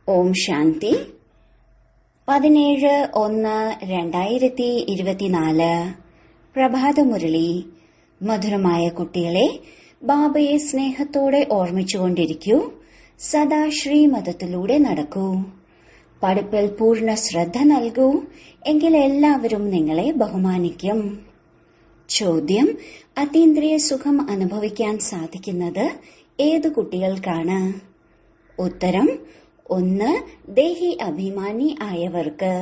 ഓം ശാന്തി. 17/1/2024 പ്രഭാതമുരളി. മധുരമായ കുട്ടികളെ, ബാബയെ സ്നേഹത്തോടെ ഓർമ്മിച്ചുകൊണ്ടിരിക്കൂ. സദാ ശ്രീമതത്തിലൂടെ നടക്കൂ. പഠിപ്പിൽ പൂർണ്ണ ശ്രദ്ധ നൽകൂ. എങ്കിൽ എല്ലാവരും നിങ്ങളെ ബഹുമാനിക്കും. ചോദ്യം: അതീന്ദ്രിയ സുഖം അനുഭവിക്കാൻ സാധിക്കുന്നത് ഏതു കുട്ടികൾക്കാണ്? ഉത്തരം: 1. ദേഹി അഭിമാനി ആയവർക്ക്.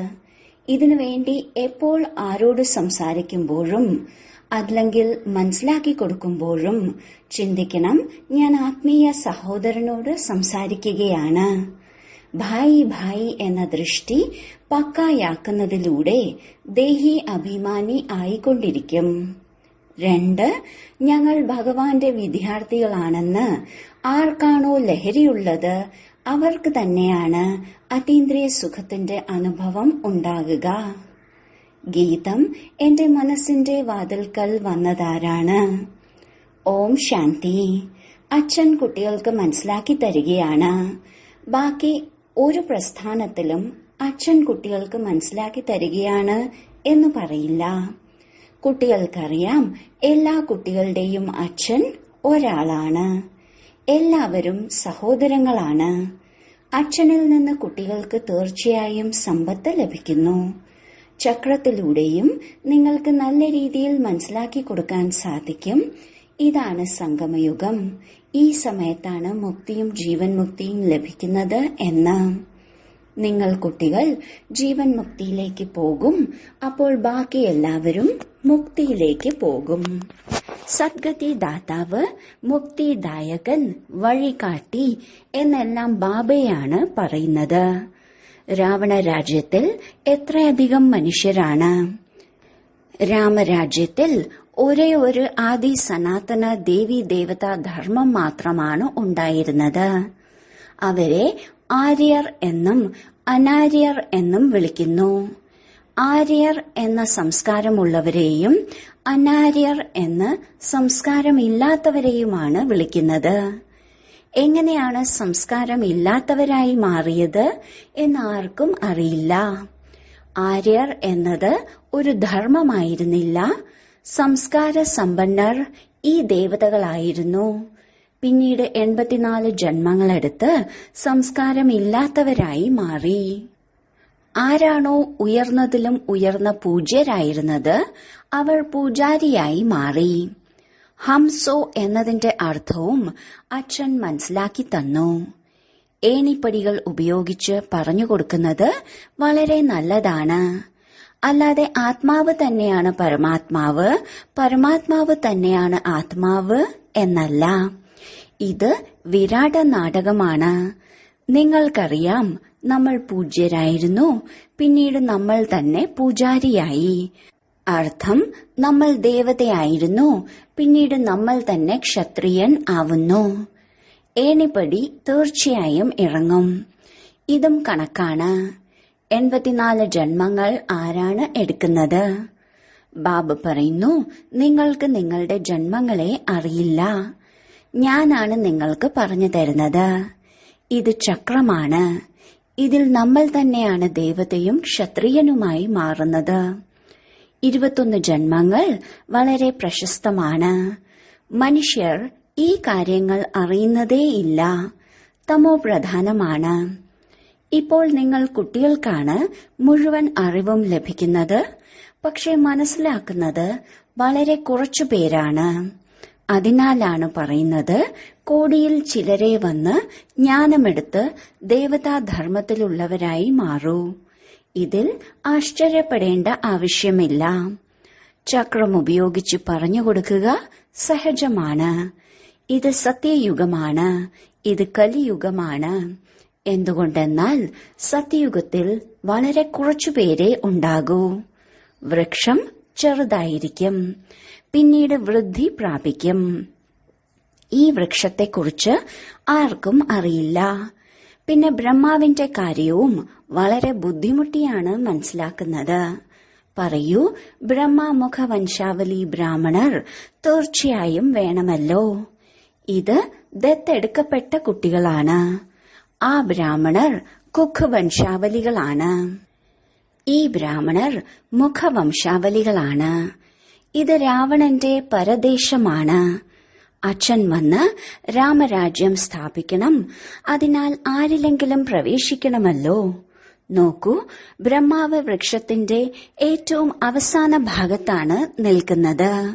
ഇതിനുവേണ്ടി എപ്പോൾ ആരോട് സംസാരിക്കുമ്പോഴും അല്ലെങ്കിൽ മനസ്സിലാക്കി കൊടുക്കുമ്പോഴും ചിന്തിക്കണം, ഞാൻ ആത്മീയ സഹോദരനോട് സംസാരിക്കുകയാണ്. ഭായി ഭായി എന്ന ദൃഷ്ടി പക്കായാക്കുന്നതിലൂടെ ദേഹി അഭിമാനി ആയിക്കൊണ്ടിരിക്കും. 2. ഞങ്ങൾ ഭഗവാന്റെ വിദ്യാർത്ഥികളാണെന്ന് ആർക്കാണോ ലഹരിയുള്ളത് അവർക്ക് തന്നെയാണ് അതീന്ദ്രിയ സുഖത്തിന്റെ അനുഭവം ഉണ്ടാകുക. ഗീതം: എന്റെ മനസ്സിന്റെ വാതിൽക്കൽ വന്നതാരാണ്? ഓം ശാന്തി. അച്ഛൻ കുട്ടികൾക്ക് മനസ്സിലാക്കി തരികയാണ്. ബാക്കി ഒരു പ്രസ്ഥാനത്തിലും അച്ഛൻ കുട്ടികൾക്ക് മനസ്സിലാക്കി തരികയാണ് എന്ന് പറയില്ല. കുട്ടികൾക്കറിയാം, എല്ലാ കുട്ടികളുടെയും അച്ഛൻ ഒരാളാണ്. എല്ലാവരും സഹോദരങ്ങളാണ്. അച്ഛനിൽ നിന്ന് കുട്ടികൾക്ക് തീർച്ചയായും സമ്പത്ത് ലഭിക്കുന്നു. ചക്രത്തിലൂടെയും നിങ്ങൾക്ക് നല്ല രീതിയിൽ മനസ്സിലാക്കി കൊടുക്കാൻ സാധിക്കും. ഇതാണ് സംഗമയുഗം. ഈ സമയത്താണ് മുക്തിയും ജീവൻ മുക്തിയും ലഭിക്കുന്നത് എന്ന്. നിങ്ങൾ കുട്ടികൾ ജീവൻ മുക്തിയിലേക്ക് പോകും. അപ്പോൾ ബാക്കി എല്ലാവരും മുക്തിയിലേക്ക് പോകും. സദ്ഗതി ദാതാവ്, മുക്തിദായകൻ, വഴികാട്ടി എന്നെല്ലാം ബാബയാണ് പറയുന്നത്. രാവണ രാജ്യത്തിൽ എത്രയധികം മനുഷ്യരാണ്! രാമരാജ്യത്തിൽ ഒരേ ഒരു ആദി സനാതന ദേവി ദേവതാ ധർമ്മം മാത്രമാണ് ഉണ്ടായിരുന്നത്. അവരെ ആര്യർ എന്നും അനാര്യർ എന്നും വിളിക്കുന്നു. ആര്യർ എന്ന സംസ്കാരമുള്ളവരെയും അനാര്യർ എന്ന് സംസ്കാരമില്ലാത്തവരെയുമാണ് വിളിക്കുന്നത്. എങ്ങനെയാണ് സംസ്കാരമില്ലാത്തവരായി മാറിയത് എന്ന് ആർക്കും അറിയില്ല. ആര്യർ എന്നത് ഒരു ധർമ്മമായിരുന്നില്ല. സംസ്കാര സമ്പന്നർ ഈ ദേവതകളായിരുന്നു. പിന്നീട് 84 ജന്മങ്ങളെടുത്ത് സംസ്കാരമില്ലാത്തവരായി മാറി. ആരാണോ ഉയർന്നതിലും ഉയർന്ന പൂജ്യരായിരുന്നത് അവർ പൂജാരിയായി മാറി. ഹംസോ എന്നതിന്റെ അർത്ഥവും അച്ഛൻ മനസ്സിലാക്കി തന്നു. ഏണിപ്പടികൾ ഉപയോഗിച്ച് പറഞ്ഞു കൊടുക്കുന്നത് വളരെ നല്ലതാണ്. അല്ലാതെ ആത്മാവ് തന്നെയാണ് പരമാത്മാവ്, പരമാത്മാവ് തന്നെയാണ് ആത്മാവ് എന്നല്ല. ഇത് വിരാട നാടകമാണ്. നിങ്ങൾക്കറിയാം, നമ്മൾ പൂജ്യരായിരുന്നു, പിന്നീട് നമ്മൾ തന്നെ പൂജാരിയായി. അർത്ഥം, നമ്മൾ ദേവതയായിരുന്നു, പിന്നീട് നമ്മൾ തന്നെ ക്ഷത്രിയൻ ആവുന്നു. ഏണിപ്പടി തീർച്ചയായും ഇറങ്ങും. ഇതും കണക്കാണ്. 84 ജന്മങ്ങൾ ആരാണ് എടുക്കുന്നത്? ബാബ പറയുന്നു, നിങ്ങൾക്ക് നിങ്ങളുടെ ജന്മങ്ങളെ അറിയില്ല. ഞാനാണ് നിങ്ങൾക്ക് പറഞ്ഞു തരുന്നത്. ഇത് ചക്രമാണ്. ഇതിൽ നമ്മൾ തന്നെയാണ് ദേവതയും ക്ഷത്രിയനുമായി മാറുന്നത്. 21 ജന്മങ്ങൾ വളരെ പ്രശസ്തമാണ്. മനുഷ്യർ ഈ കാര്യങ്ങൾ അറിയുന്നതേയില്ല. തമോ പ്രധാനമാണ്. ഇപ്പോൾ നിങ്ങൾ കുട്ടികൾക്കാണ് മുഴുവൻ അറിവും ലഭിക്കുന്നത്. പക്ഷെ മനസ്സിലാക്കുന്നത് വളരെ കുറച്ചു പേരാണ്. അതിനാലാണ് പറയുന്നത്, കോടിയിൽ ചിലരെ വന്ന് ജ്ഞാനമെടുത്ത് ദേവതാധർമ്മത്തിലുള്ളവരായി മാറൂ. ഇതിൽ ആശ്ചര്യപ്പെടേണ്ട ആവശ്യമില്ല. ചക്രം ഉപയോഗിച്ച് പറഞ്ഞു കൊടുക്കുക സഹജമാണ്. ഇത് സത്യയുഗമാണ്. ഇത് കലിയുഗമാണ്. എന്തുകൊണ്ടെന്നാൽ സത്യയുഗത്തിൽ വളരെ കുറച്ചുപേരെ ഉണ്ടാകൂ. വൃക്ഷം ചെറുതായിരിക്കും, പിന്നീട് വൃദ്ധി പ്രാപിക്കും. ഈ വൃക്ഷത്തെക്കുറിച്ച് ആർക്കും അറിയില്ല. പിന്നെ ബ്രഹ്മാവിന്റെ കാര്യവും വളരെ ബുദ്ധിമുട്ടിയാണ് മനസ്സിലാക്കുന്നത്. പറയൂ, ബ്രഹ്മമുഖ വംശാവലി ബ്രാഹ്മണർ തീർച്ചയായും വേണമല്ലോ. ഇത് ദത്തെടുക്കപ്പെട്ട കുട്ടികളാണ്. ആ ബ്രാഹ്മണർ കുക്ക് വംശാവലികളാണ്. ഈ ബ്രാഹ്മണർ മുഖവംശാവലികളാണ്. ഇത് രാവണന്റെ പരദേശമാണ്. അച്ഛൻ വന്ന് രാമരാജ്യം സ്ഥാപിക്കണം. അതിനാൽ ആരിലെങ്കിലും പ്രവേശിക്കണമല്ലോ. നോക്കൂ, ബ്രഹ്മാവ് വൃക്ഷത്തിന്റെ ഏറ്റവും അവസാന ഭാഗത്താണ് നിൽക്കുന്നത്.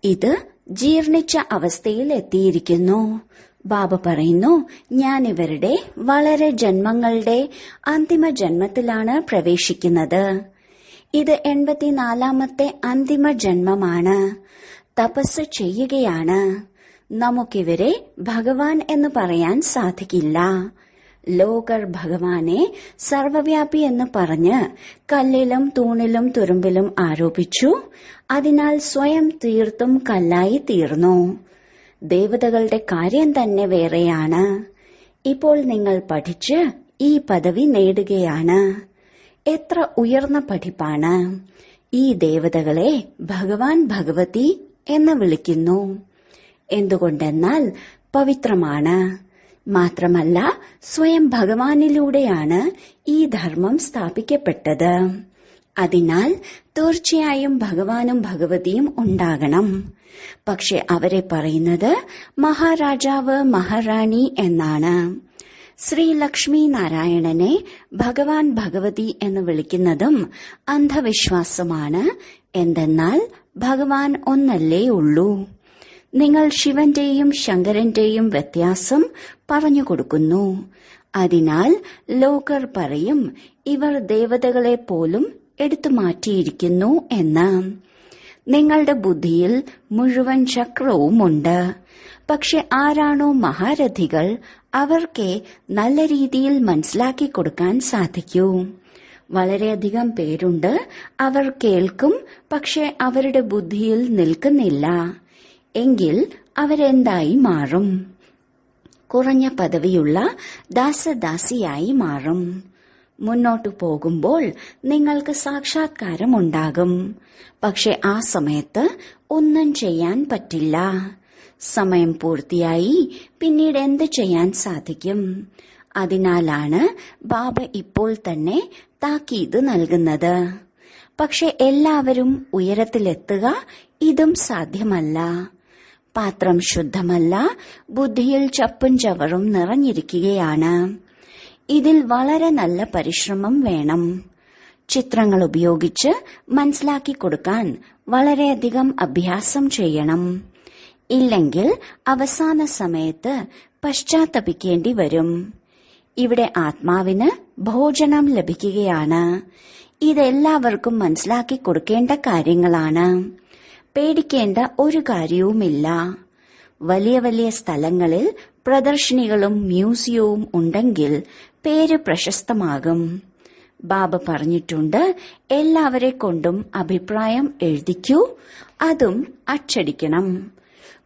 ഇത് ജീർണിച്ച അവസ്ഥയിൽ എത്തിയിരിക്കുന്നു. ബാബ പറയുന്നു, ഞാൻ ഇവരുടെ വളരെ ജന്മങ്ങളുടെ അന്തിമ ജന്മത്തിലാണ് പ്രവേശിക്കുന്നത്. ഇത് 84ാമത്തെ അന്തിമ ജന്മമാണ്. തപസ് ചെയ്യുകയാണ്. നമുക്കിവരെ ഭഗവാൻ എന്ന് പറയാൻ സാധിക്കില്ല. ലോകർ ഭഗവാനെ സർവവ്യാപി എന്ന് പറഞ്ഞ് കല്ലിലും തൂണിലും തുരുമ്പിലും ആരോപിച്ചു. അതിനാൽ സ്വയം തീർത്തും കല്ലായി തീർന്നു. ദേവതകളുടെ കാര്യം തന്നെ വേറെയാണ്. ഇപ്പോൾ നിങ്ങൾ പഠിച്ച് ഈ പദവി നേടുകയാണ്. എത്ര ഉയർന്ന പഠിപ്പാണ്! ഈ ദേവതകളെ ഭഗവാൻ ഭഗവതി എന്ന് വിളിക്കുന്നു. എന്തുകൊണ്ടെന്നാൽ പവിത്രമാണ്. മാത്രമല്ല, സ്വയം ഭഗവാനിലൂടെയാണ് ഈ ധർമ്മം സ്ഥാപിക്കപ്പെട്ടത്. അതിനാൽ തീർച്ചയായും ഭഗവാനും ഭഗവതിയും ഉണ്ടാകണം. പക്ഷെ അവരെ പറയുന്നത് മഹാരാജാവ് മഹാറാണി എന്നാണ്. ശ്രീ ലക്ഷ്മി നാരായണനെ ഭഗവാൻ ഭഗവതി എന്ന് വിളിക്കുന്നതും അന്ധവിശ്വാസമാണ്. എന്തെന്നാൽ ഭഗവാൻ ഒന്നല്ലേ ഉള്ളൂ. നിങ്ങൾ ശിവന്റെയും ശങ്കരന്റെയും വ്യത്യാസം പറഞ്ഞുകൊടുക്കുന്നു. അതിനാൽ ലോകർ പറയും, ഇവർ ദേവതകളെ പോലും എടുത്തു മാറ്റിയിരിക്കുന്നു എന്ന്. നിങ്ങളുടെ ബുദ്ധിയിൽ മുഴുവൻ ചക്രവുമുണ്ട്. പക്ഷെ ആരാണോ മഹാരഥികൾ അവർക്കേ നല്ല രീതിയിൽ മനസ്സിലാക്കി കൊടുക്കാൻ സാധിക്കൂ. വളരെയധികം പേരുണ്ട്, അവർ കേൾക്കും, പക്ഷെ അവരുടെ ബുദ്ധിയിൽ നിൽക്കുന്നില്ല. എങ്കിൽ അവരെന്തായി മാറും? കുറഞ്ഞ പദവിയുള്ള ദാസദാസിയായി മാറും. മുന്നോട്ടു പോകുമ്പോൾ നിങ്ങൾക്ക് സാക്ഷാത്കാരമുണ്ടാകും. പക്ഷെ ആ സമയത്ത് ഒന്നും ചെയ്യാൻ പറ്റില്ല. സമയം പൂർത്തിയായി. പിന്നീട് എന്ത് ചെയ്യാൻ സാധിക്കും? അതിനാലാണ് ബാബ ഇപ്പോൾ തന്നെ താക്കീത് നൽകുന്നത്. പക്ഷെ എല്ലാവരും ഉയരത്തിലെത്തുക ഇതും സാധ്യമല്ല. പാത്രം ശുദ്ധമല്ല, ബുദ്ധിയിൽ ചപ്പും ചവറും നിറഞ്ഞിരിക്കുകയാണ്. ഇതിൽ വളരെ നല്ല പരിശ്രമം വേണം. ചിത്രങ്ങൾ ഉപയോഗിച്ച് മനസ്സിലാക്കി കൊടുക്കാൻ വളരെയധികം അഭ്യാസം ചെയ്യണം. ഇല്ലെങ്കിൽ അവസാന സമയത്ത് പശ്ചാത്തപിക്കേണ്ടി വരും. ഇവിടെ ആത്മാവിന് ഭോജനം ലഭിക്കുകയാണ്. ഇതെല്ലാവർക്കും മനസ്സിലാക്കി കൊടുക്കേണ്ട കാര്യങ്ങളാണ്. പേടിക്കേണ്ട ഒരു കാര്യവുമില്ല. വലിയ വലിയ സ്ഥലങ്ങളിൽ പ്രദർശനികളും മ്യൂസിയവും ഉണ്ടെങ്കിൽ പേര് പ്രശസ്തമാകും. ബാബ പറഞ്ഞിട്ടുണ്ട്, എല്ലാവരെ കൊണ്ടും അഭിപ്രായം എഴുതിക്കൂ, അതും അച്ചടിക്കണം.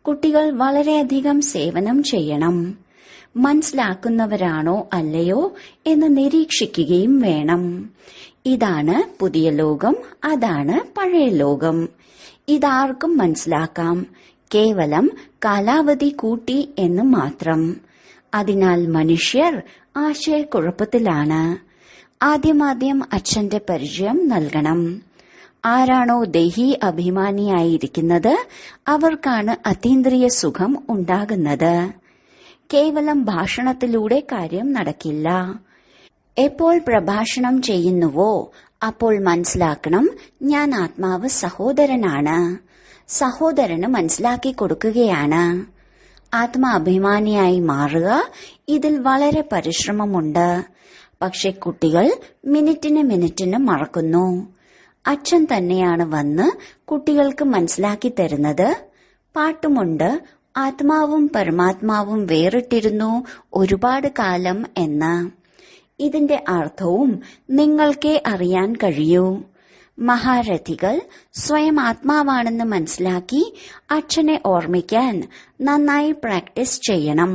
കുട്ടികൾ വളരെയധികം സേവനം ചെയ്യണം. മനസ്സിലാക്കുന്നവരാണോ അല്ലയോ എന്ന് നിരീക്ഷിക്കുകയും വേണം. ഇതാണ് പുതിയ ലോകം, അതാണ് പഴയ ലോകം. ഇതാർക്കും മനസ്സിലാക്കാം. കേവലം കാലാവധി കൂട്ടി എന്ന് മാത്രം. അതിനാൽ മനുഷ്യർ ആശയക്കുഴപ്പത്തിലാണ്. ആദ്യം അച്ഛന്റെ പരിചയം നൽകണം. ആരാണോ ദേഹി അഭിമാനിയായിരിക്കുന്നത് അവർക്കാണ് അതീന്ദ്രിയ സുഖം ഉണ്ടാകുന്നത്. കേവലം ഭാഷണത്തിലൂടെ കാര്യം നടക്കില്ല. എപ്പോൾ പ്രഭാഷണം ചെയ്യുന്നുവോ അപ്പോൾ മനസ്സിലാക്കണം, ഞാൻ ആത്മാവ് സഹോദരനാണ്. സഹോദരന് മനസ്സിലാക്കി കൊടുക്കുകയാണ്. ആത്മാഭിമാനിയായി മാറുക, ഇതിൽ വളരെ പരിശ്രമമുണ്ട്. പക്ഷെ കുട്ടികൾ മിനിറ്റിന് മറക്കുന്നു. അച്ഛൻ തന്നെയാണ് വന്ന് കുട്ടികൾക്ക് മനസ്സിലാക്കി തരുന്നത്. പാട്ടുമുണ്ട്, ആത്മാവും പരമാത്മാവും വേറിട്ടിരുന്നു ഒരുപാട് കാലം എന്ന്. ഇതിന്റെ അർത്ഥവും നിങ്ങൾക്കേ അറിയാൻ കഴിയൂ. മഹാരഥികൾ സ്വയം ആത്മാവാണെന്ന് മനസ്സിലാക്കി അച്ഛനെ ഓർമ്മിക്കാൻ നന്നായി പ്രാക്ടീസ് ചെയ്യണം.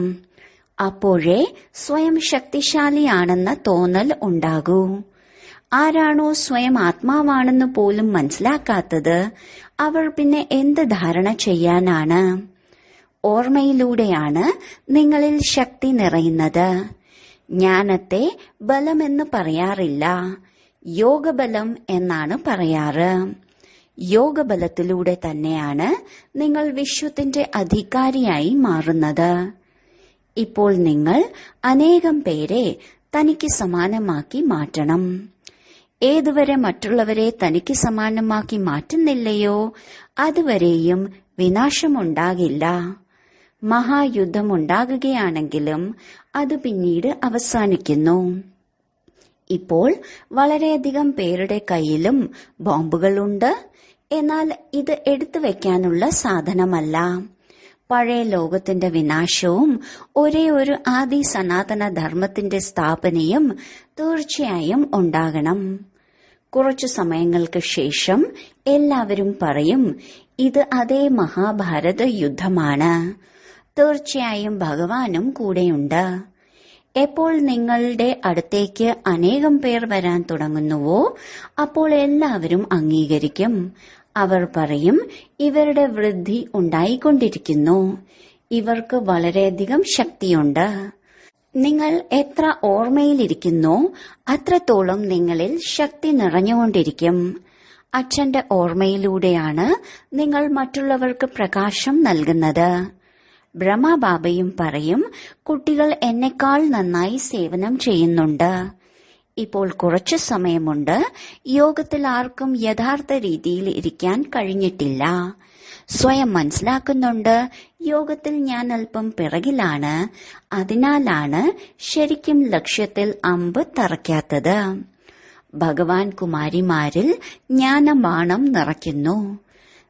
അപ്പോഴേ സ്വയം ശക്തിശാലിയാണെന്ന തോന്നൽ ഉണ്ടാകൂ. ആരാണോ സ്വയം ആത്മാവാണെന്ന് പോലും മനസ്സിലാക്കാത്തത് അവർ പിന്നെ എന്ത് ധാരണ ചെയ്യാനാണ്? ഓർമ്മയിലൂടെയാണ് നിങ്ങളിൽ ശക്തി നിറയുന്നത്. ജ്ഞാനത്തെ ബലമെന്ന് പറയാറില്ല, യോഗബലം എന്നാണ് പറയാറ്. യോഗബലത്തിലൂടെ തന്നെയാണ് നിങ്ങൾ വിശ്വത്തിന്റെ അധികാരിയായി മാറുന്നത്. ഇപ്പോൾ നിങ്ങൾ അനേകം പേരെ തനിക്ക് സമാനമാക്കി മാറ്റണം. ഏതുവരെ മറ്റുള്ളവരെ തനിക്ക് സമാനമാക്കി മാറ്റുന്നില്ലയോ അതുവരെയും വിനാശമുണ്ടാകില്ല. മഹായുദ്ധമുണ്ടാകുകയാണെങ്കിലും അത് പിന്നീട് അവസാനിക്കുന്നു. ഇപ്പോൾ വളരെയധികം പേരുടെ കയ്യിലും ബോംബുകളുണ്ട്. എന്നാൽ ഇത് എടുത്തു വെക്കാനുള്ള സാധനമല്ല. പഴയ ലോകത്തിന്റെ വിനാശവും ഒരേ ഒരു ആദി സനാതന ധർമ്മത്തിന്റെ സ്ഥാപനയും തീർച്ചയായും ഉണ്ടാകണം. കുറച്ചു സമയങ്ങൾക്ക് ശേഷം എല്ലാവരും പറയും, ഇത് അതേ മഹാഭാരത യുദ്ധമാണ്. തീർച്ചയായും ഭഗവാനും കൂടെയുണ്ട്. എപ്പോൾ നിങ്ങളുടെ അടുത്തേക്ക് അനേകം പേർ വരാൻ തുടങ്ങുന്നുവോ അപ്പോൾ എല്ലാവരും അംഗീകരിക്കും. അവർ പറയും, ഇവരുടെ വൃദ്ധി ഉണ്ടായിക്കൊണ്ടിരിക്കുന്നു, ഇവർക്ക് വളരെയധികം ശക്തിയുണ്ട്. നിങ്ങൾ എത്ര ഓർമ്മയിലിരിക്കുന്നോ അത്രത്തോളം നിങ്ങളിൽ ശക്തി നിറഞ്ഞുകൊണ്ടിരിക്കും. അച്ഛന്റെ ഓർമ്മയിലൂടെയാണ് നിങ്ങൾ മറ്റുള്ളവർക്ക് പ്രകാശം നൽകുന്നത്. ബ്രഹ്മബാബയും പറയും, കുട്ടികൾ എന്നെക്കാൾ നന്നായി സേവനം ചെയ്യുന്നുണ്ട്. ഇപ്പോൾ കുറച്ചു സമയമുണ്ട്. യോഗത്തിൽ ആർക്കും യഥാർത്ഥ രീതിയിൽ ഇരിക്കാൻ കഴിഞ്ഞിട്ടില്ല. സ്വയം മനസ്സിലാക്കുന്നുണ്ട്, യോഗത്തിൽ ഞാൻ അല്പം പിറകിലാണ്. അതിനാലാണ് ശരിക്കും ലക്ഷ്യത്തിൽ അമ്പ് തറയ്ക്കാത്തത്. ഭഗവാൻ കുമാരിമാരിൽ ജ്ഞാനബാണം നിറയ്ക്കുന്നു.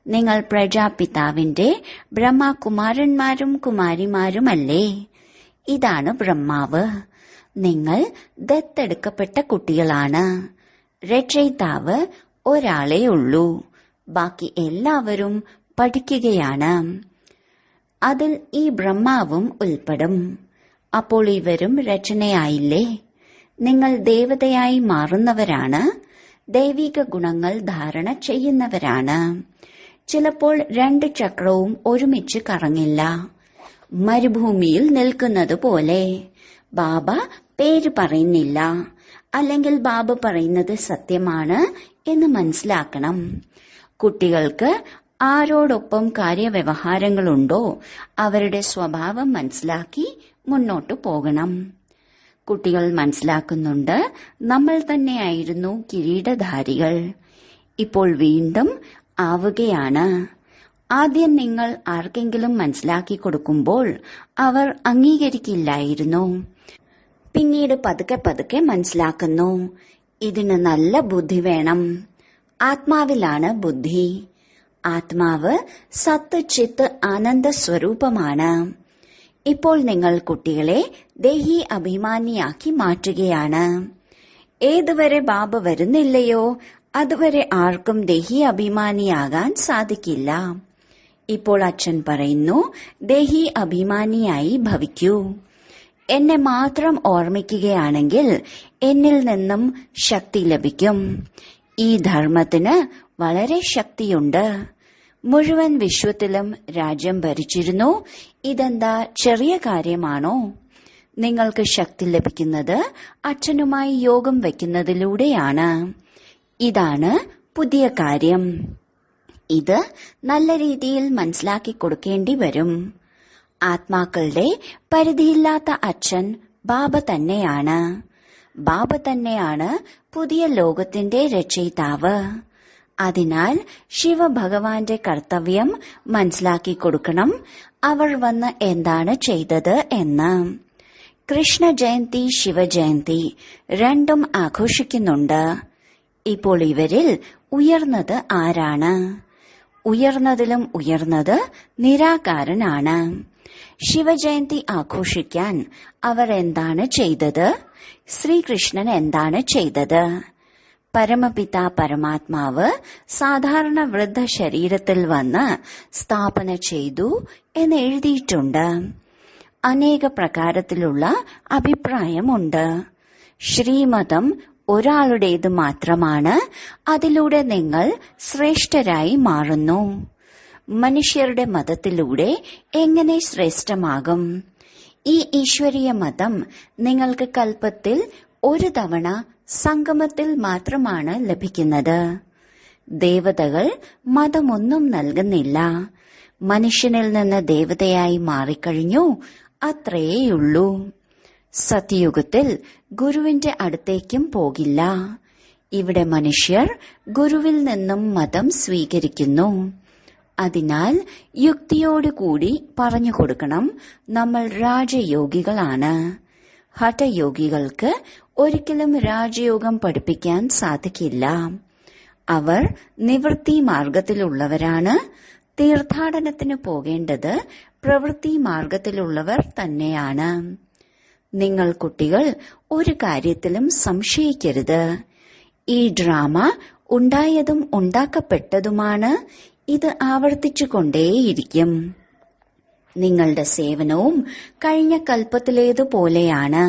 നിങ്ങൾ പ്രജാപിതാവിന്റെ ബ്രഹ്മകുമാരന്മാരും കുമാരിമാരുമല്ലേ? ഇതാണ് ബ്രഹ്മാവ്. നിങ്ങൾ ദത്തെടുക്കപ്പെട്ട കുട്ടികളാണ്. രചയിതാവ് ഒരാളേ ഉള്ളൂ, ബാക്കി എല്ലാവരും പഠിക്കുകയാണ്. അതിൽ ഈ ബ്രഹ്മാവും ഉൾപ്പെടും. അപ്പോൾ ഇവരും രചനയായില്ലേ? നിങ്ങൾ ദേവതയായി മാറുന്നവരാണ്. ദൈവിക ഗുണങ്ങൾ ധാരണ ചെയ്യുന്നവരാണ്. ചിലപ്പോൾ 2 ചക്രവും ഒരുമിച്ച് കറങ്ങില്ല. മരുഭൂമിയിൽ നിൽക്കുന്നത് പോലെ. ബാബ പേര് പറയുന്നില്ല, അല്ലെങ്കിൽ ബാബ പറയുന്നത് സത്യമാണ് എന്ന് മനസ്സിലാക്കണം. കുട്ടികൾക്ക് ആരോടൊപ്പം കാര്യവ്യവഹാരങ്ങളുണ്ടോ അവരുടെ സ്വഭാവം മനസ്സിലാക്കി മുന്നോട്ടു പോകണം. കുട്ടികൾ മനസ്സിലാക്കുന്നുണ്ട്, നമ്മൾ തന്നെയായിരുന്നു കിരീടധാരികൾ. ഇപ്പോൾ വീണ്ടും ആവുകയാണ്. ആദ്യം നിങ്ങൾ ആർക്കെങ്കിലും മനസ്സിലാക്കി കൊടുക്കുമ്പോൾ അവർ അംഗീകരിക്കില്ലായിരുന്നു. പിന്നീട് പതുക്കെ പതുക്കെ മനസ്സിലാക്കുന്നു. ഇതിന് നല്ല ബുദ്ധി വേണം. ആത്മാവിലാണ് ബുദ്ധി. ആത്മാവ് സത്ത് ചിത്ത് ആനന്ദ സ്വരൂപമാണ്. ഇപ്പോൾ നിങ്ങൾ കുട്ടികളെ ദേഹി അഭിമാനിയാക്കി മാറ്റുകയാണ്. ഏതുവരെ ബാബ വരുന്നില്ലയോ അതുവരെ ആർക്കും ദേഹി അഭിമാനിയാകാൻ സാധിക്കില്ല. ഇപ്പോൾ അച്ഛൻ പറയുന്നു, ദേഹി അഭിമാനിയായി ഭവിക്കൂ. എന്നെ മാത്രം ഓർമ്മിക്കുകയാണെങ്കിൽ എന്നിൽ നിന്നും ശക്തി ലഭിക്കും. ഈ ധർമ്മത്തിന് വളരെ ശക്തിയുണ്ട്. മുഴുവൻ വിശ്വത്തിലും രാജ്യം ഭരിച്ചിരുന്നു. ഇതെന്താ ചെറിയ കാര്യമാണോ? നിങ്ങൾക്ക് ശക്തി ലഭിക്കുന്നത് അച്ഛനുമായി യോഗം വയ്ക്കുന്നതിലൂടെയാണ്. ഇതാണ് പുതിയ കാര്യം. ഇത് നല്ല രീതിയിൽ മനസ്സിലാക്കി കൊടുക്കേണ്ടി വരും. ആത്മാക്കളുടെ പരിധിയില്ലാത്ത അച്ഛൻ ബാബ തന്നെയാണ്. ബാബ തന്നെയാണ് പുതിയ ലോകത്തിന്റെ രചയിതാവ്. അതിനാൽ ശിവഭഗവാന്റെ കർത്തവ്യം മനസ്സിലാക്കി കൊടുക്കണം. അവർ വന്ന് എന്താണ് ചെയ്തത് എന്ന്. കൃഷ്ണ ജയന്തി ശിവജയന്തി രണ്ടും ആഘോഷിക്കുന്നുണ്ട്. ഇപ്പോൾ ഇവരിൽ ഉയർന്നത് ആരാണ്? ഉയർന്നതിലും ഉയർന്നത് നിരാകാരനാണ്. ശിവജയന്തി ആഘോഷിക്കാൻ അവർ എന്താണ് ചെയ്തത്? ശ്രീകൃഷ്ണൻ എന്താണ് ചെയ്തത്? പരമപിത പരമാത്മാവ് സാധാരണ വൃദ്ധ ശരീരത്തിൽ വന്ന് സ്ഥാപന ചെയ്തു എന്ന് എഴുതിയിട്ടുണ്ട്. അനേക പ്രകാരത്തിലുള്ള അഭിപ്രായമുണ്ട്. ശ്രീമതം ഒരാളുടേത് മാത്രമാണ്. അതിലൂടെ നിങ്ങൾ ശ്രേഷ്ഠരായി മാറുന്നു. മനുഷ്യരുടെ മതത്തിലൂടെ എങ്ങനെ ശ്രേഷ്ഠമാകും? ഈ ഈശ്വരീയ മതം നിങ്ങൾക്ക് കൽപ്പത്തിൽ ഒരു തവണ സംഗമത്തിൽ മാത്രമാണ് ലഭിക്കുന്നത്. ദേവതകൾ മതമൊന്നും നൽകുന്നില്ല. മനുഷ്യനിൽ നിന്ന് ദേവതയായി മാറിക്കഴിഞ്ഞു, അത്രയേയുള്ളൂ. സത്യയുഗത്തിൽ ഗുരുവിന്റെ അടുത്തേക്കും പോകില്ല. ഇവിടെ മനുഷ്യർ ഗുരുവിൽ നിന്നും മതം സ്വീകരിക്കുന്നു. അതിനാൽ യുക്തിയോടുകൂടി പറഞ്ഞു കൊടുക്കണം, നമ്മൾ രാജയോഗികളാണ്. ഹഠയോഗികൾക്ക് ഒരിക്കലും രാജയോഗം പഠിപ്പിക്കാൻ സാധിക്കില്ല. അവർ നിവൃത്തി മാർഗത്തിലുള്ളവരാണ്. തീർത്ഥാടനത്തിന് പോകേണ്ടത് പ്രവൃത്തി മാർഗത്തിലുള്ളവർ തന്നെയാണ്. നിങ്ങൾ കുട്ടികൾ ഒരു കാര്യത്തിലും സംശയിക്കരുത്. ഈ ഡ്രാമ ഉണ്ടായതും ഉണ്ടാക്കപ്പെട്ടതുമാണ്. ഇത് ആവർത്തിച്ചുകൊണ്ടേയിരിക്കും. നിങ്ങളുടെ സേവനവും കഴിഞ്ഞ കൽപ്പത്തിലേതുപോലെയാണ്.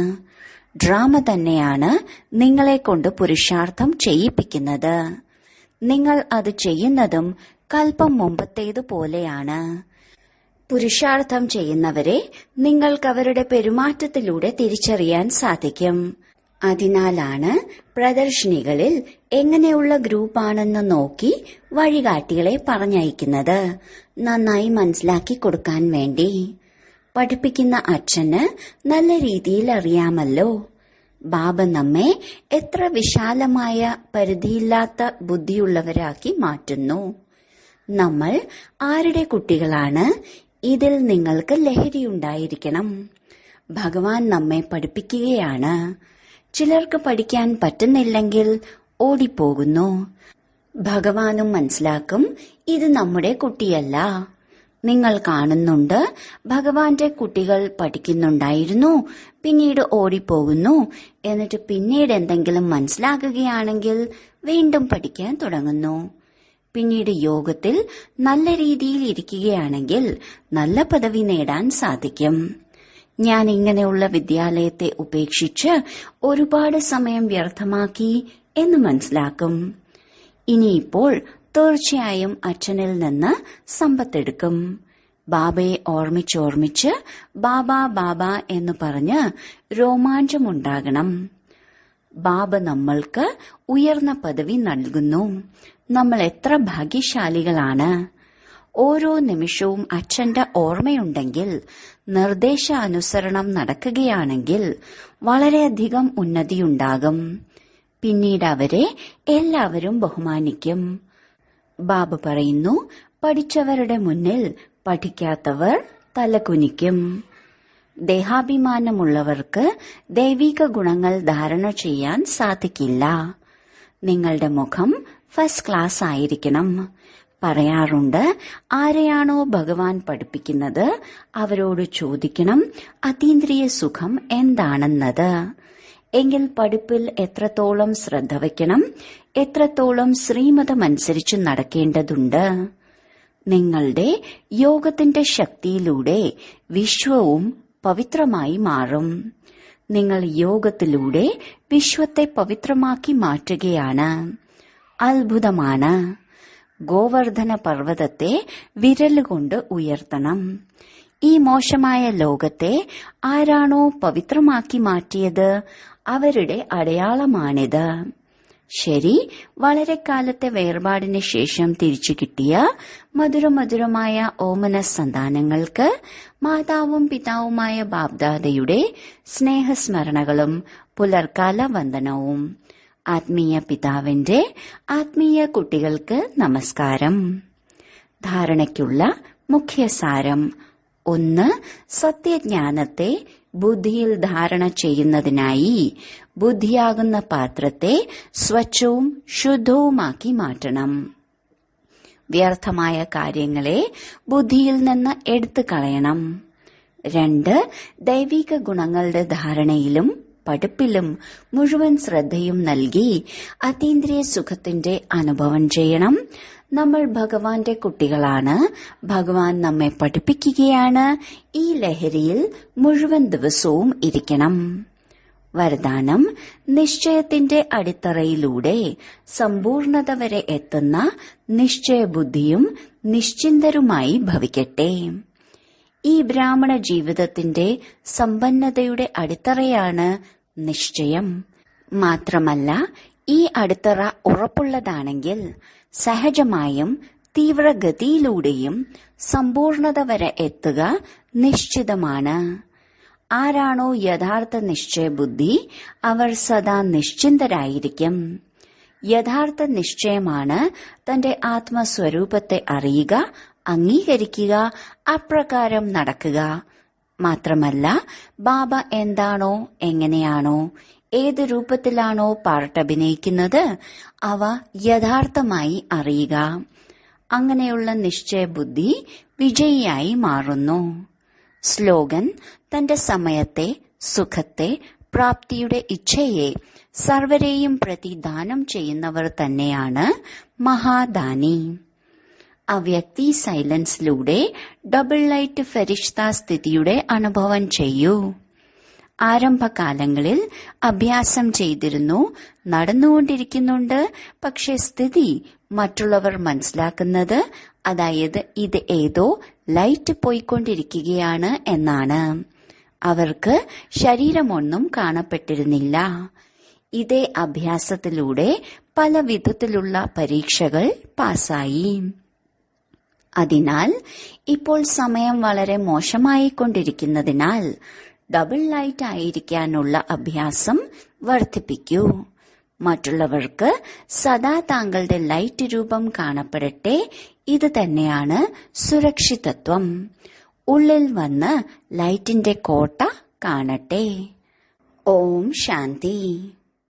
ഡ്രാമ തന്നെയാണ് നിങ്ങളെ കൊണ്ട് പുരുഷാർത്ഥം ചെയ്യിപ്പിക്കുന്നത്. നിങ്ങൾ അത് ചെയ്യുന്നതും കൽപ്പം മുമ്പത്തേതുപോലെയാണ്. പുരുഷാർത്ഥം ചെയ്യുന്നവരെ നിങ്ങൾക്ക് അവരുടെ പെരുമാറ്റത്തിലൂടെ തിരിച്ചറിയാൻ സാധിക്കും. അതിനാലാണ് പ്രദർശിനികളിൽ എങ്ങനെയുള്ള ഗ്രൂപ്പാണെന്ന് നോക്കി വഴികാട്ടികളെ പറഞ്ഞയക്കുന്നത്, നന്നായി മനസ്സിലാക്കി കൊടുക്കാൻ വേണ്ടി. പഠിപ്പിക്കുന്ന അച്ഛന് നല്ല രീതിയിൽ അറിയാമല്ലോ. ബാബ നമ്മെ എത്ര വിശാലമായ പരിധിയില്ലാത്ത ബുദ്ധിയുള്ളവരാക്കി മാറ്റുന്നു. നമ്മൾ ആരുടെ കുട്ടികളാണ്? ഇതിൽ നിങ്ങൾക്ക് ലഹരിയുണ്ടായിരിക്കണം. ഭഗവാൻ നമ്മെ പഠിപ്പിക്കുകയാണ്. ചിലർക്ക് പഠിക്കാൻ പറ്റുന്നില്ലെങ്കിൽ ഓടിപ്പോകുന്നു. ഭഗവാനും മനസ്സിലാക്കും, ഇത് നമ്മുടെ കുട്ടിയല്ല. നിങ്ങൾ കാണുന്നുണ്ട്, ഭഗവാന്റെ കുട്ടികൾ പഠിക്കുന്നുണ്ടായിരുന്നു, പിന്നീട് ഓടിപ്പോകുന്നു. എന്നിട്ട് പിന്നീട് എന്തെങ്കിലും മനസ്സിലാക്കുകയാണെങ്കിൽ വീണ്ടും പഠിക്കാൻ തുടങ്ങുന്നു. പിന്നീട് യോഗത്തിൽ നല്ല രീതിയിൽ ഇരിക്കുകയാണെങ്കിൽ നല്ല പദവി നേടാൻ സാധിക്കും. ഞാൻ ഇങ്ങനെയുള്ള വിദ്യാലയത്തെ ഉപേക്ഷിച്ച് ഒരുപാട് സമയം വ്യർത്ഥമാക്കി എന്ന് മനസ്സിലാക്കും. ഇനിയിപ്പോൾ തീർച്ചയായും അച്ഛനിൽ നിന്ന് സമ്പത്തെടുക്കും. ബാബയെ ഓർമ്മിച്ചോർമ്മിച്ച് ബാബ ബാബ എന്ന് പറഞ്ഞ് രോമാഞ്ചമുണ്ടാകണം. ബാബ നമ്മൾക്ക് ഉയർന്ന പദവി നൽകുന്നു. നമ്മൾ എത്ര ഭാഗ്യശാലികളാണ്. ഓരോ നിമിഷവും അച്ഛന്റെ ഓർമ്മയുണ്ടെങ്കിൽ, നിർദ്ദേശാനുസരണം നടക്കുകയാണെങ്കിൽ വളരെയധികം ഉന്നതിയുണ്ടാകും. പിന്നീട് അവരെ എല്ലാവരും ബഹുമാനിക്കും. ബാബ പറയുന്നു, പഠിച്ചവരുടെ മുന്നിൽ പഠിക്കാത്തവർ തലകുനിക്കും. ദേഹാഭിമാനമുള്ളവർക്ക് ദൈവിക ഗുണങ്ങൾ ധാരണ ചെയ്യാൻ സാധിക്കില്ല. നിങ്ങളുടെ മുഖം ഫസ്റ്റ് ക്ലാസ് ആയിരിക്കണം. പറയാറുണ്ട്, ആരെയാണോ ഭഗവാൻ പഠിപ്പിക്കുന്നത് അവരോട് ചോദിക്കണം അതീന്ദ്രിയ സുഖം എന്താണെന്നത്. എങ്കിൽ പഠിപ്പിൽ എത്രത്തോളം ശ്രദ്ധ വയ്ക്കണം, എത്രത്തോളം ശ്രീമതമനുസരിച്ച് നടക്കേണ്ടതുണ്ട്. നിങ്ങളുടെ യോഗത്തിന്റെ ശക്തിയിലൂടെ വിശ്വവും പവിത്രമായി മാറും. നിങ്ങൾ യോഗത്തിലൂടെ വിശ്വത്തെ പവിത്രമാക്കി മാറ്റുകയാണ്. അത്ഭുതമാണ്. ഗോവർദ്ധന പർവ്വതത്തെ വിരലുകൊണ്ട് ഉയർത്തണം. ഈ മോശമായ ലോകത്തെ ആരാണോ പവിത്രമാക്കി മാറ്റിയത് അവരുടെ അടയാളമാണിത്. ശരി, വളരെ കാലത്തെ വേർപാടിന് ശേഷം തിരിച്ചു കിട്ടിയ മധുരമധുരമായ ഓമന സന്താനങ്ങൾക്ക് മാതാവും പിതാവുമായ ബാബ്ദാദയുടെ സ്നേഹസ്മരണകളും പുലർക്കാല വന്ദനവും. ആത്മീയ പിതാവിന്റെ ആത്മീയ കുട്ടികൾക്ക് നമസ്കാരം. ധാരണയ്ക്കുള്ള മുഖ്യസാരം: 1. സത്യജ്ഞാനത്തെ ബുദ്ധിയിൽ ധാരണ ചെയ്യുന്നതിനായി ബുദ്ധിയാകുന്ന പാത്രത്തെ സ്വച്ഛവും ശുദ്ധവുമാക്കി മാറ്റണം. വ്യർത്ഥമായ കാര്യങ്ങളെ ബുദ്ധിയിൽ നിന്ന് എടുത്തു കളയണം. 2. ദൈവിക ഗുണങ്ങളുടെ ധാരണയിലും പഠിപ്പിലും മുഴുവൻ ശ്രദ്ധയും നൽകി അതീന്ദ്രിയ സുഖത്തിന്റെ അനുഭവം ചെയ്യണം. നമ്മൾ ഭഗവാന്റെ കുട്ടികളാണ്. ഭഗവാൻ നമ്മെ പഠിപ്പിക്കുകയാണ്. ഈ ലഹരിയിൽ മുഴുവൻ ദിവസവും ഇരിക്കണം. വരദാനം: നിശ്ചയത്തിന്റെ അടിത്തറയിലൂടെ സമ്പൂർണത വരെ എത്തുന്ന നിശ്ചയബുദ്ധിയും നിശ്ചിന്തരുമായി ഭവിക്കട്ടെ. ഈ ബ്രാഹ്മണ ജീവിതത്തിന്റെ സമ്പന്നതയുടെ അടിത്തറയാണ് നിശ്ചയം. മാത്രമല്ല, ഈ അടിത്തറ ഉറപ്പുള്ളതാണെങ്കിൽ സഹജമായും തീവ്രഗതിയിലൂടെയും സമ്പൂർണത വരെ എത്തുക നിശ്ചിതമാണ്. ആരാണോ യഥാർത്ഥ നിശ്ചയബുദ്ധി, അവർ സദാ നിശ്ചിന്തരായിരിക്കും. യഥാർത്ഥ നിശ്ചയമാണ് തന്റെ ആത്മസ്വരൂപത്തെ അറിയുക, അംഗീകരിക്കുക, അപ്രകാരം നടക്കുക. മാത്രമല്ല, ബാബ എന്താണോ, എങ്ങനെയാണോ, ഏത് രൂപത്തിലാണോ പാർട്ടഭിനയിക്കുന്നത് അവ യഥാർത്ഥമായി അറിയുക. അങ്ങനെയുള്ള നിശ്ചയബുദ്ധി വിജയിയായി മാറുന്നു. സ്ലോഗൻ: തന്റെ സമയത്തെ, സുഖത്തെ, പ്രാപ്തിയുടെ ഇച്ഛയെ സർവരെയും പ്രതി ദാനം ചെയ്യുന്നവർ തന്നെയാണ് മഹാദാനി. അവ്യക്തി സൈലൻസിലൂടെ ഡബിൾ ലൈറ്റ് ഫെരിഷ്ത സ്ഥിതിയുടെ അനുഭവം ചെയ്യൂ. ആരംഭകാലങ്ങളിൽ അഭ്യാസം ചെയ്തിരുന്നു, നടന്നുകൊണ്ടിരിക്കുന്നുണ്ട്. പക്ഷെ സ്ഥിതി മറ്റുള്ളവർ മനസ്സിലാക്കുന്നത്, അതായത് ഇത് ഏതോ ലൈറ്റ് പോയിക്കൊണ്ടിരിക്കുകയാണ് എന്നാണ്. അവർക്ക് ശരീരമൊന്നും കാണപ്പെട്ടിരുന്നില്ല. ഇതേ അഭ്യാസത്തിലൂടെ പല വിധത്തിലുള്ള പരീക്ഷകൾ പാസായി. അതിനാൽ ഇപ്പോൾ സമയം വളരെ മോശമായിക്കൊണ്ടിരിക്കുന്നതിനാൽ ഡബിൾ ലൈറ്റ് ആയിരിക്കാനുള്ള അഭ്യാസം വർദ്ധിപ്പിക്കൂ. മറ്റുള്ളവർക്ക് സദാ താങ്കളുടെ ലൈറ്റ് രൂപം കാണപ്പെടട്ടെ. ഇത് തന്നെയാണ് സുരക്ഷിതത്വം. ഉള്ളിൽ വന്ന് ലൈറ്റിന്റെ കോട്ട കാണട്ടെ. ഓം ശാന്തി.